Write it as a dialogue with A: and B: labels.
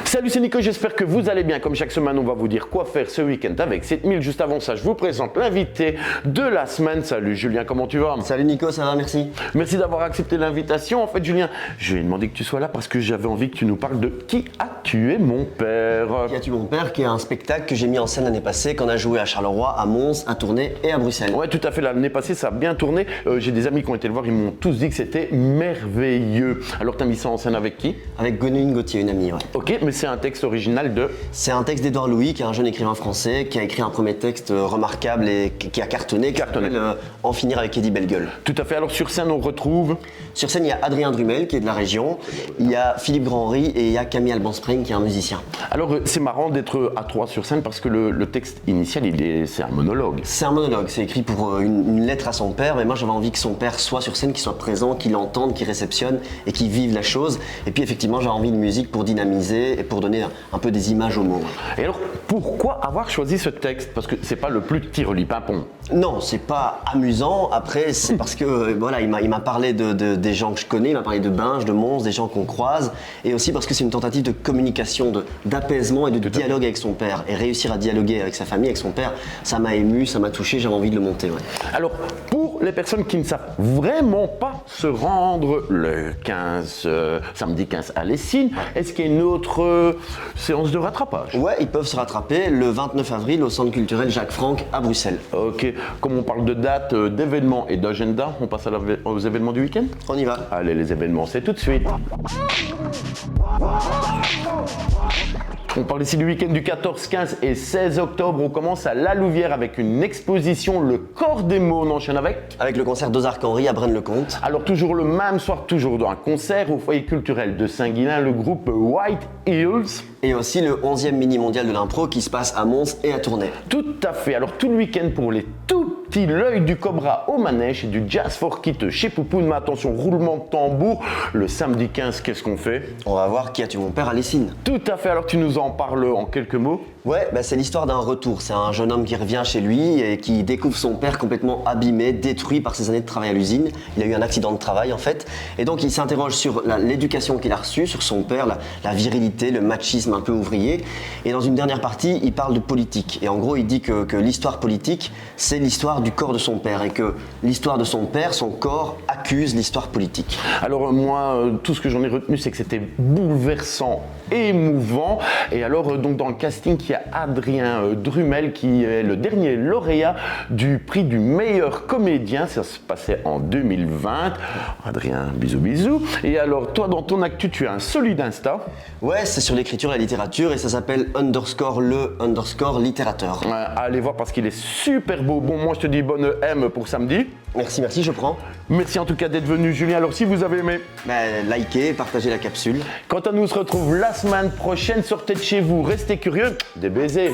A: Salut, c'est Nico, j'espère que vous allez bien. Comme chaque semaine, on va vous dire quoi faire ce week-end avec 7000. Juste avant ça, je vous présente l'invité de la semaine. Salut Julien, comment tu vas?
B: Salut Nico, ça va, merci.
A: Merci d'avoir accepté l'invitation. En fait, Julien, je lui ai demandé que tu sois là parce que j'avais envie que tu nous parles de Qui a tué mon père.
B: Qui a tué mon père, qui est un spectacle que j'ai mis en scène l'année passée, qu'on a joué à Charleroi, à Mons, à Tournai et à Bruxelles.
A: Ouais, tout à fait. L'année passée, ça a bien tourné. J'ai des amis qui ont été le voir, ils m'ont tous dit que c'était merveilleux. Alors, tu as mis ça en scène avec qui?
B: Avec Gonune Gauthier, une amie, ouais.
A: Ok, mais c'est un texte original de...
B: C'est un texte d'Édouard Louis, qui est un jeune écrivain français, qui a écrit un premier texte remarquable et qui a cartonné, qui s'appelle En finir avec Eddie Bellegueule.
A: Tout à fait. Alors, sur scène, on retrouve...
B: Sur scène, il y a Adrien Drumel, qui est de la région, il y a Philippe Grand-Henri et il y a Camille Alban-Spring, qui est un musicien.
A: Alors, c'est marrant d'être à trois sur scène parce que le texte initial, c'est un monologue.
B: C'est un monologue, c'est écrit pour une lettre à son père, mais moi j'avais envie que son père soit sur scène, qu'il soit présent, qu'il l'entende, qu'il réceptionne et qu'il vive la chose. Et puis effectivement, j'avais envie de musique pour dynamiser et pour donner un peu des images aux mots.
A: Et alors, pourquoi avoir choisi ce texte? Parce que c'est pas le plus tireli-pimpon.
B: Non, c'est pas amusant. Après, c'est parce que voilà, il m'a parlé des gens que je connais, il m'a parlé de Binge, de Mons, des gens qu'on croise, et aussi parce que c'est une tentative de communication, d'apaisement et de dialogue avec son père. Et réussir à dialoguer avec sa famille, avec son père, ça m'a ému, ça m'a touché, j'avais envie de le monter. Ouais.
A: Alors, pour les personnes qui ne savent vraiment pas se rendre le 15, samedi 15 à Lessines, est-ce qu'il y a une autre séance de rattrapage?
B: Ouais, ils peuvent se rattraper le 29 avril au Centre culturel Jacques Franck à Bruxelles.
A: Ok, comme on parle de dates, d'événements et d'agenda, on passe aux événements du week-end?
B: On y va.
A: Allez, les événements, c'est tout de suite. On parle ici du week-end du 14, 15 et 16 octobre. On commence à La Louvière avec une exposition Le Corps des mots. On enchaîne avec
B: le concert d'Ozark-Henri à Braine-le-Comte.
A: Alors toujours le même soir, toujours dans un concert au foyer culturel de Saint-Guilain, le groupe White Hills.
B: Et aussi le 11e mini mondial de l'impro qui se passe à Mons et à Tournai.
A: Tout à fait. Alors tout le week-end pour les tout petits, l'œil du cobra au manège et du jazz for kids chez Poupoune. Mais attention, roulement de tambour. Le samedi 15, qu'est-ce qu'on fait?
B: On va voir Qui a tué mon père à Lessines.
A: Tout à fait. Alors tu nous en parles en quelques mots?
B: Ouais, c'est l'histoire d'un retour. C'est un jeune homme qui revient chez lui et qui découvre son père complètement abîmé, détruit par ses années de travail à l'usine. Il a eu un accident de travail en fait. Et donc il s'interroge sur l'éducation qu'il a reçue, sur son père, la virilité, le machisme un peu ouvrier. Et dans une dernière partie, il parle de politique. Et en gros, il dit que l'histoire politique, c'est l'histoire du corps de son père. Et que l'histoire de son père, son corps, accuse l'histoire politique.
A: Alors moi, tout ce que j'en ai retenu, c'est que c'était bouleversant, émouvant. Et alors, donc dans le casting, il y a Adrien Drumel qui est le dernier lauréat du prix du meilleur comédien. Ça se passait en 2020. Adrien, bisous bisous. Et alors, toi, dans ton actu, tu as un solide Insta.
B: Ouais, c'est sur l'écriture et la littérature et ça s'appelle _le_littérateur.
A: Allez voir parce qu'il est super beau. Bon, moi, je te dis bonne M pour samedi.
B: Merci, je prends.
A: Merci en tout cas d'être venu, Julien. Alors, si vous avez aimé,
B: likez, partagez la capsule.
A: Quant à nous, on se retrouve la semaine prochaine. Sortez de chez vous, restez curieux. Des baisers.